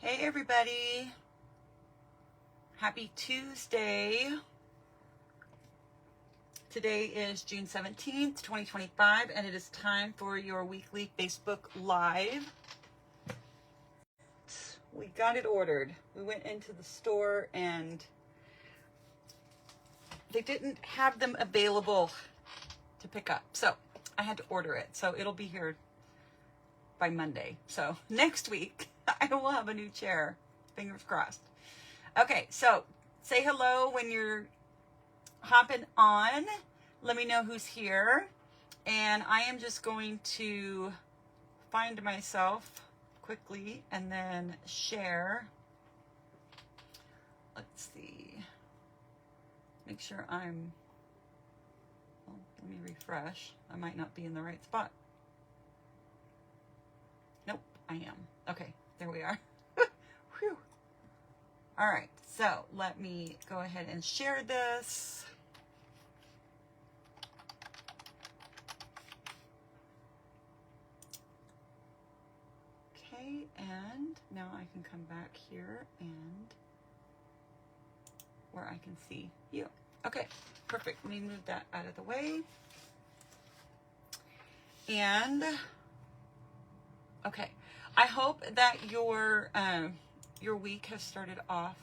Hey everybody, happy Tuesday. Today is June 17th, 2025, and it is time for your weekly Facebook Live. We got it ordered. We went into the store and they didn't have them available to pick up. So I had to order it. So it'll be here by Monday. So next week I will have a new chair. Fingers crossed. Okay, so say hello when you're hopping on. Let me know who's here. And I am just going to find myself quickly and then share. Let's see. Make sure I'm, well, let me refresh. I might not be in the right spot. Nope, I am. Okay, there we are. Whew. All right, so let me go ahead and share this. Okay, and now I can come back here and where I can see you. Okay, perfect. Let me move that out of the way. And okay, I hope that your week has started off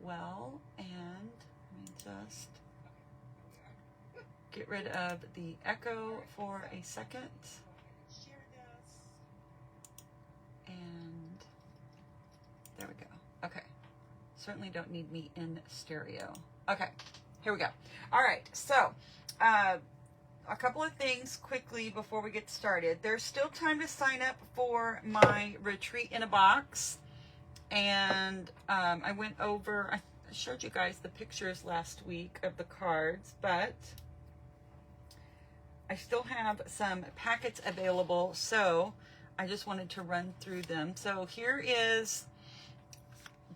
well, and let me just get rid of the echo for a second. Share this. And there we go. Okay. Certainly don't need me in stereo. Okay, here we go. All right, so a couple of things quickly before we get started. There's still time to sign up for my retreat in a box. And I went over, I showed you guys the pictures last week of the cards, but I still have some packets available, so I just wanted to run through them. So here is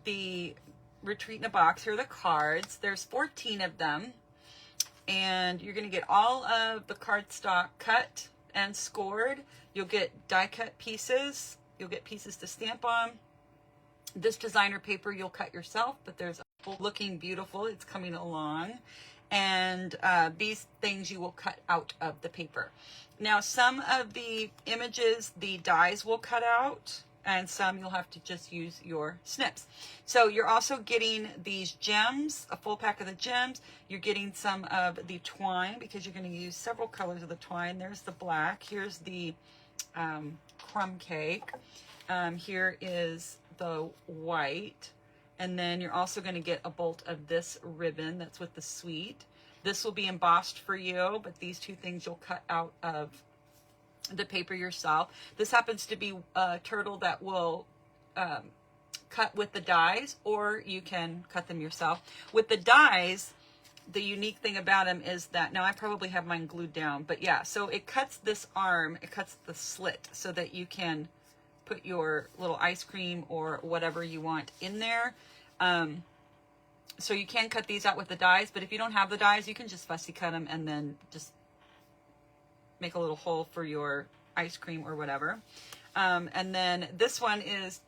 the retreat in a box. Here are the cards. There's 14 of them, and you're going to get all of the cardstock cut and scored. You'll get die cut pieces. You'll get pieces to stamp on. This designer paper you'll cut yourself, but there's looking beautiful. It's coming along. And these things you will cut out of the paper. Now, some of the images, the dies will cut out, and some you'll have to just use your snips. So you're also getting these gems, a full pack of the gems. You're getting some of the twine because you're going to use several colors of the twine. There's the black. Here's the crumb cake. Here is the white. And then you're also going to get a bolt of this ribbon that's with the sweet. This will be embossed for you, but these two things you'll cut out of the paper yourself. This happens to be a turtle that will cut with the dies, or you can cut them yourself. With the dies, the unique thing about them is that, now I probably have mine glued down, but yeah, so it cuts this arm, it cuts the slit so that you can put your little ice cream or whatever you want in there. So you can cut these out with the dies, but if you don't have the dies, you can just fussy cut them and then just make a little hole for your ice cream or whatever. And then this one is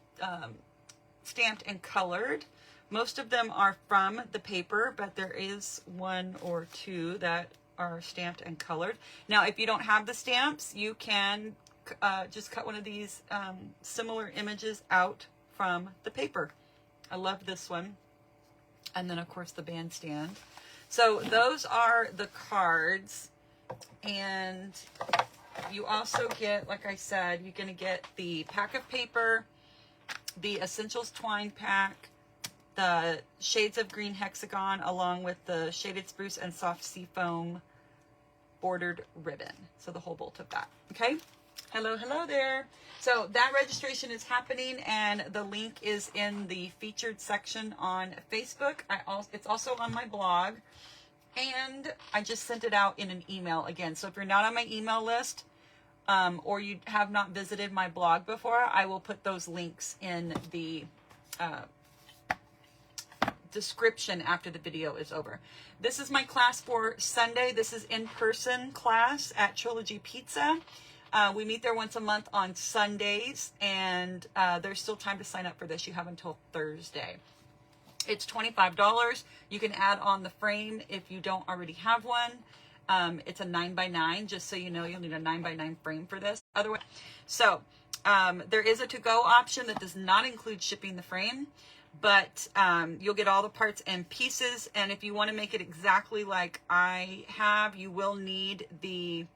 stamped and colored. Most of them are from the paper, but there is one or two that are stamped and colored. Now, if you don't have the stamps, you can just cut one of these similar images out from the paper. I love this one. And then, of course, the bandstand. So those are the cards. And you also get, like I said, you're going to get the pack of paper, the Essentials Twine pack, the Shades of Green Hexagon, along with the Shaded Spruce and Soft Seafoam bordered ribbon. So the whole bolt of that. Okay? Hello, hello there. So that registration is happening, and the link is in the featured section on Facebook. It's also on my blog, and I just sent it out in an email again. So if you're not on my email list, or you have not visited my blog before, I will put those links in the description after the video is over. This is my class for Sunday. This is in-person class at Trilogy Pizza. We meet there once a month on Sundays, and there's still time to sign up for this. You have until Thursday. It's $25. You can add on the frame if you don't already have one. It's a 9x9, just so you know, you'll need a 9x9 frame for this. Otherwise, so there is a to-go option that does not include shipping the frame, but you'll get all the parts and pieces. And if you want to make it exactly like I have, you will need the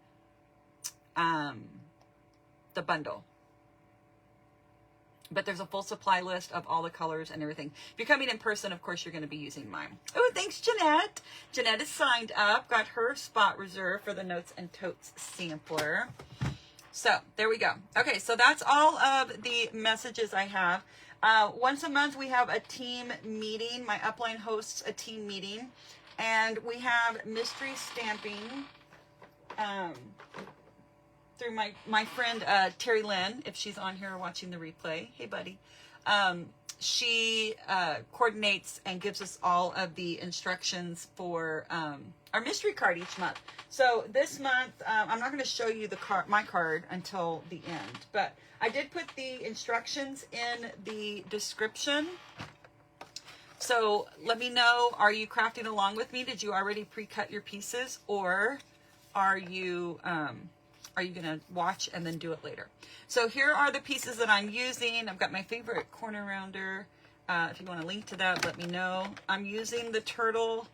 bundle. But there's a full supply list of all the colors and everything. If you're coming in person, of course, you're going to be using mine. Oh, thanks, Jeanette. Jeanette is signed up, got her spot reserved for the Notes and Totes sampler. So there we go. Okay, so that's all of the messages I have. Once a month, we have a team meeting. My upline hosts a team meeting. And we have mystery stamping through my friend Terry Lynn, if she's on here watching the replay. Hey, buddy. She coordinates and gives us all of the instructions for our mystery card each month. So this month, I'm not going to show you my card until the end, but I did put the instructions in the description. So let me know, are you crafting along with me? Did you already pre-cut your pieces, or are you going to watch and then do it later? So here are the pieces that I'm using. I've got my favorite corner rounder. If you want to link to that, let me know. I'm using the Turtley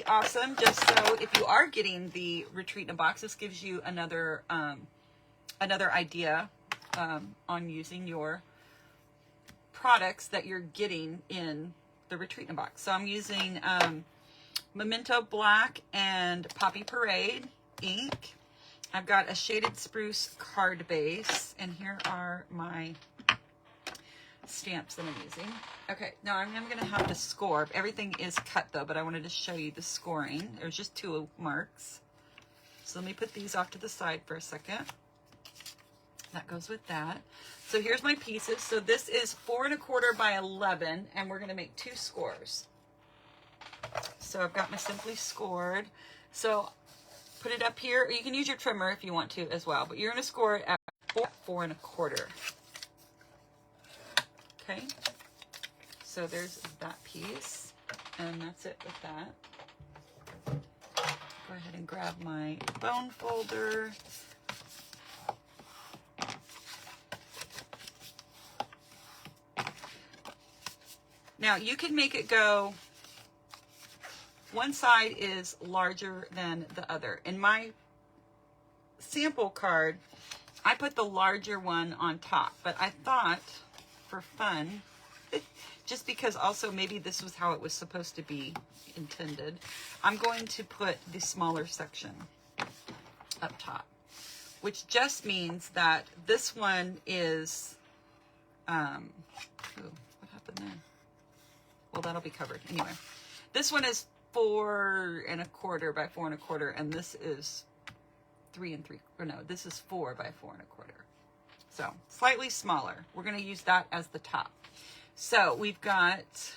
Awesome, just so if you are getting the Retreat in a Box, this gives you another idea on using your products that you're getting in the Retreat in a Box. So I'm using Memento Black and Poppy Parade ink. I've got a shaded spruce card base, and here are my stamps that I'm using. Okay, now I'm going to have to score. Everything is cut though, but I wanted to show you the scoring. There's just 2 marks. So let me put these off to the side for a second. That goes with that. So here's my pieces. So this is 4 1/4 by 11, and we're going to make 2 scores. So I've got my Simply Scored. So put it up here, or you can use your trimmer if you want to as well, but you're going to score it at 4 1/4. Okay, so there's that piece, and that's it with that. Go ahead and grab my bone folder. Now you can make it go, one side is larger than the other. In my sample card, I put the larger one on top, but I thought for fun, just because also maybe this was how it was supposed to be intended, I'm going to put the smaller section up top, which just means that this one is, what happened there? Well, that'll be covered. Anyway, this one is 4 1/4 by 4 1/4, and this is 3 3, or no, this is 4 by 4 1/4. So slightly smaller. We're going to use that as the top. So we've got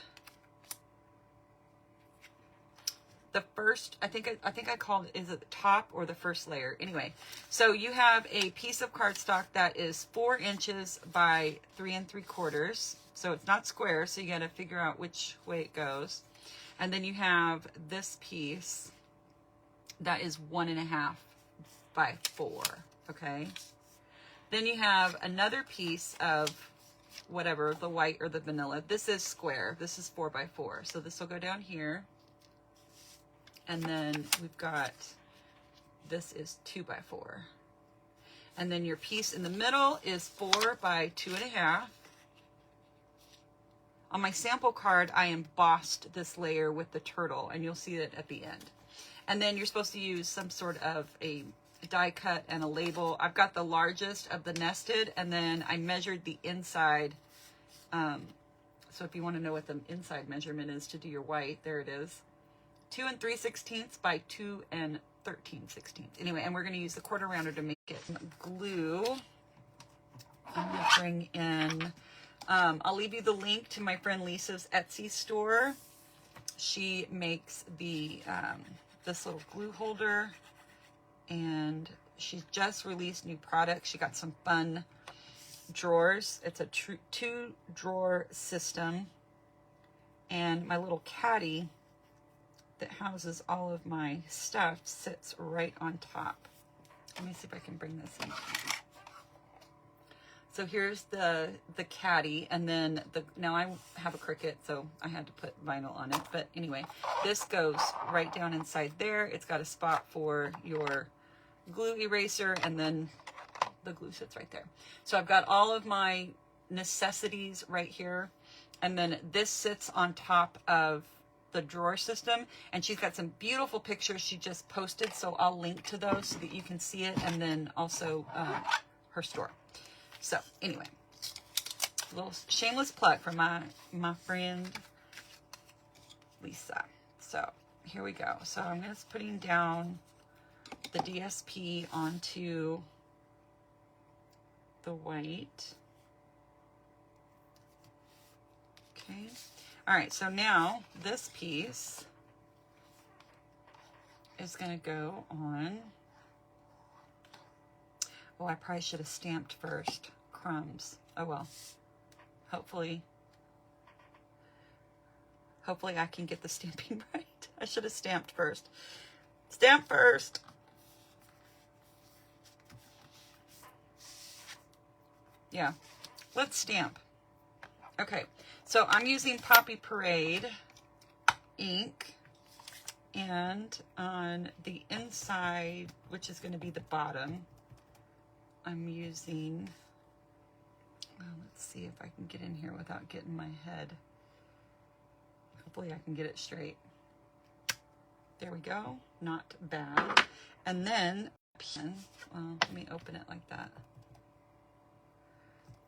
the first, I think I called it, is it the top or the first layer? Anyway, so you have a piece of cardstock that is 4 inches by 3 3/4. So it's not square, so you got to figure out which way it goes. And then you have this piece that is 1 1/2 by 4, okay? Then you have another piece of whatever, the white or the vanilla. This is square. This is 4 by 4. So this will go down here. And then we've got, this is 2 by 4. And then your piece in the middle is 4 by 2 1/2. On my sample card, I embossed this layer with the turtle, and you'll see it at the end. And then you're supposed to use some sort of a die cut and a label. I've got the largest of the nested, and then I measured the inside. So if you want to know what the inside measurement is to do your white, there it is. 2 3/16 by 2 13/16. Anyway, and we're going to use the quarter rounder to make it. Glue. I'm going to bring in, I'll leave you the link to my friend Lisa's Etsy store. She makes the this little glue holder, and she's just released new products. She got some fun drawers. It's a 2-drawer system. And my little caddy that houses all of my stuff sits right on top. Let me see if I can bring this in. So here's the caddy, and then now I have a Cricut, so I had to put vinyl on it. But anyway, this goes right down inside there. It's got a spot for your glue eraser, and then the glue sits right there. So I've got all of my necessities right here, and then this sits on top of the drawer system, and she's got some beautiful pictures she just posted, so I'll link to those so that you can see it, and then also her store. So anyway, a little shameless plug for my friend Lisa. So here we go. So I'm just putting down the DSP onto the white. Okay. All right, so now this piece is going to go on. Oh, I probably should have stamped first. Crumbs. Oh well. Hopefully I can get the stamping right. I should have stamped first. Stamp first. Yeah, let's stamp. Okay, so I'm using Poppy Parade ink, and on the inside, which is going to be the bottom, I'm using, well, let's see if I can get in here without getting my head. Hopefully I can get it straight. There we go, not bad. And then, well, let me open it like that.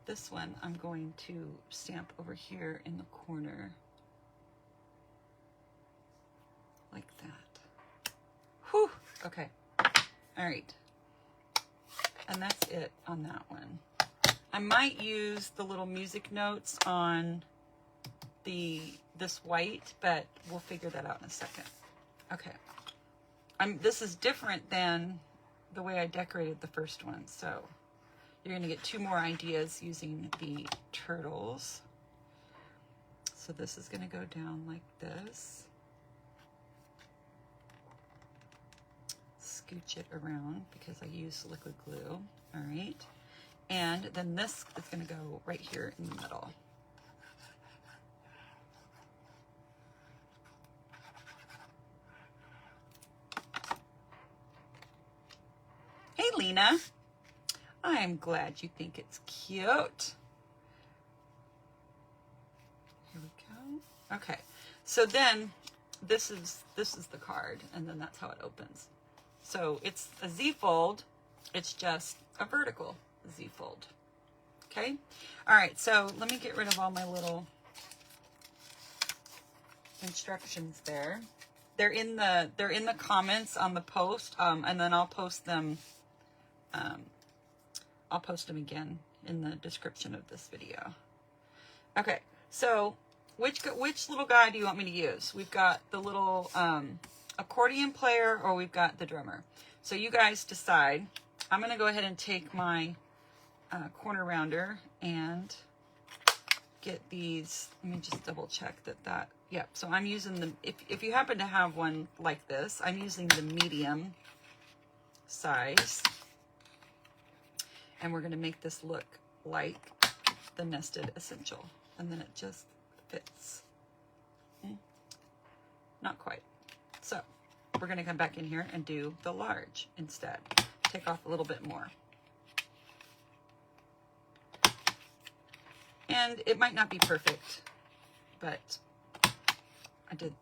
This one I'm going to stamp over here in the corner. Like that. Whew, okay. All right. And that's it on that one. I might use the little music notes on this white, but we'll figure that out in a second. Okay. This is different than the way I decorated the first one, so you're going to get 2 more ideas using the turtles. So this is going to go down like this. Scooch it around because I use liquid glue. All right. And then this is going to go right here in the middle. Hey, Lena. I'm glad you think it's cute. Here we go. Okay. So then this is the card, and then that's how it opens. So it's a Z-fold, it's just a vertical Z-fold. Okay? All right, so let me get rid of all my little instructions there. They're in the comments on the post, and then I'll post them again in the description of this video. Okay, so which little guy do you want me to use? We've got the little accordion player, or we've got the drummer. So you guys decide. I'm going to go ahead and take my corner rounder and get these. Let me just double check that. Yeah, so I'm using the, if you happen to have one like this, I'm using the medium size. And we're going to make this look like the Nested Essential. And then it just fits. Not quite. So we're going to come back in here and do the large instead. Take off a little bit more. And it might not be perfect, but I did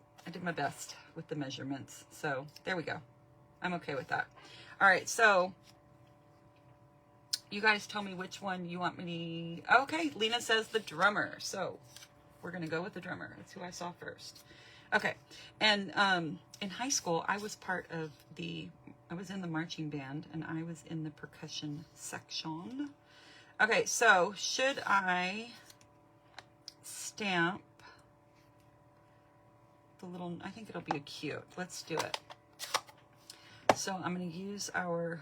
my best with the measurements. So there we go. I'm okay with that. All right, so you guys tell me which one you want me to... Okay, Lena says the drummer. So we're going to go with the drummer. That's who I saw first. Okay, and in high school, I was I was in the marching band, and I was in the percussion section. Okay, so should I stamp the little... I think it'll be cute. Let's do it. So I'm going to use our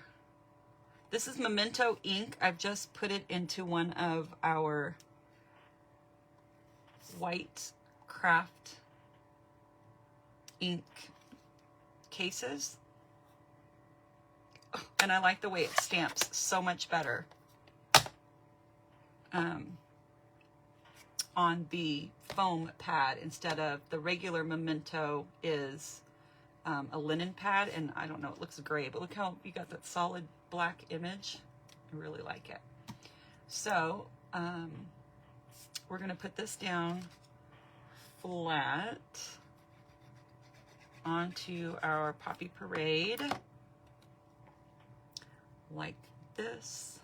This is Memento ink. I've just put it into one of our white craft ink cases. And I like the way it stamps so much better on the foam pad instead of the regular Memento is a linen pad, and I don't know, it looks gray, but look how you got that solid black image. I really like it. So we're gonna put this down flat onto our Poppy Parade like this.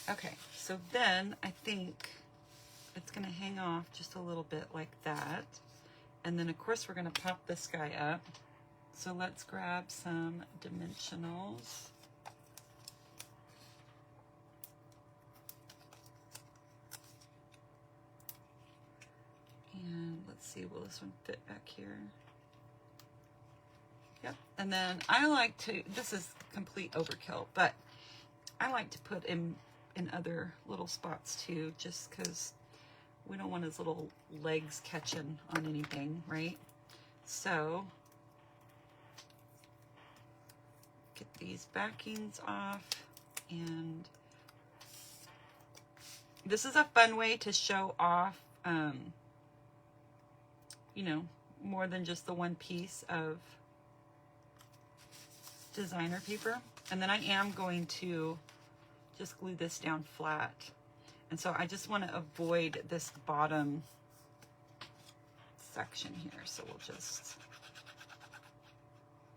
Okay, so then I think it's gonna hang off just a little bit like that. And then of course we're gonna pop this guy up. So let's grab some dimensionals. And let's see, will this one fit back here? Yep. And then I like to, this is complete overkill, but I like to put in other little spots too, just because we don't want his little legs catching on anything, right? So get these backings off, and this is a fun way to show off you know, more than just the one piece of designer paper. And then I am going to just glue this down flat. And so I just want to avoid this bottom section here. So we'll just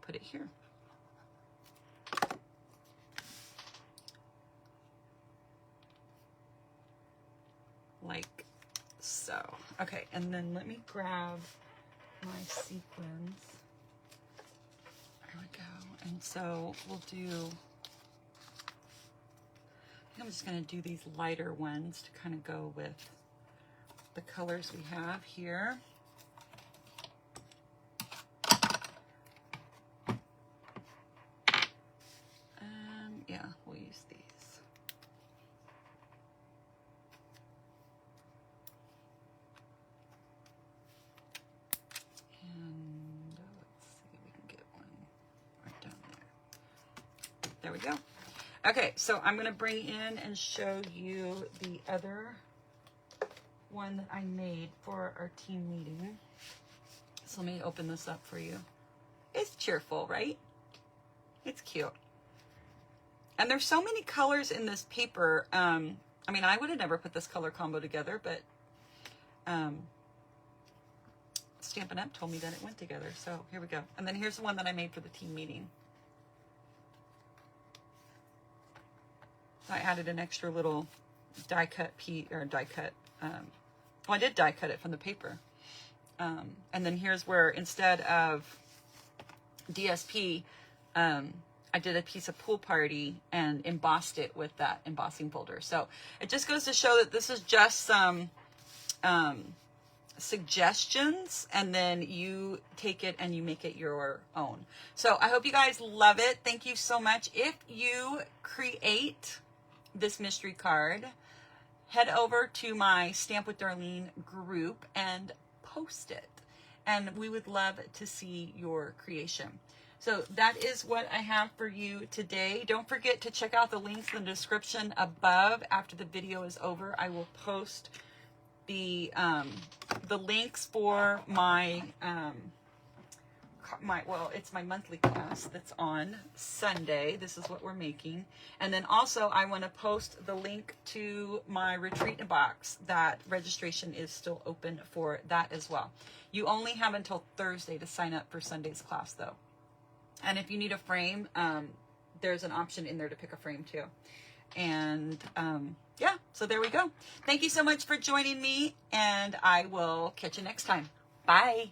put it here. Like so. Okay, and then let me grab my sequins. There we go. And so we'll do, I'm just going to do these lighter ones to kind of go with the colors we have here. Yeah, we'll use these. And let's see if we can get one right down there. There we go. Okay, so I'm going to bring in and show you the other one that I made for our team meeting. So let me open this up for you. It's cheerful, right? It's cute. And there's so many colors in this paper. I mean, I would have never put this color combo together, but Stampin' Up! Told me that it went together. So here we go. And then here's the one that I made for the team meeting. I added an extra little die cut piece, or die cut, well, I did die cut it from the paper. And then here's where instead of DSP, I did a piece of Pool Party and embossed it with that embossing folder. So it just goes to show that this is just some suggestions, and then you take it and you make it your own. So I hope you guys love it. Thank you so much. If you create this mystery card, head over to my Stamp with Darlene group and post it. And we would love to see your creation. So that is what I have for you today. Don't forget to check out the links in the description above. After the video is over, I will post the links for my well, it's my monthly class that's on Sunday. This is what we're making. And then also I want to post the link to my retreat in a box. That registration is still open for that as well. You only have until Thursday to sign up for Sunday's class though. And if you need a frame, there's an option in there to pick a frame too. And yeah, so there we go. Thank you so much for joining me, and I will catch you next time. Bye.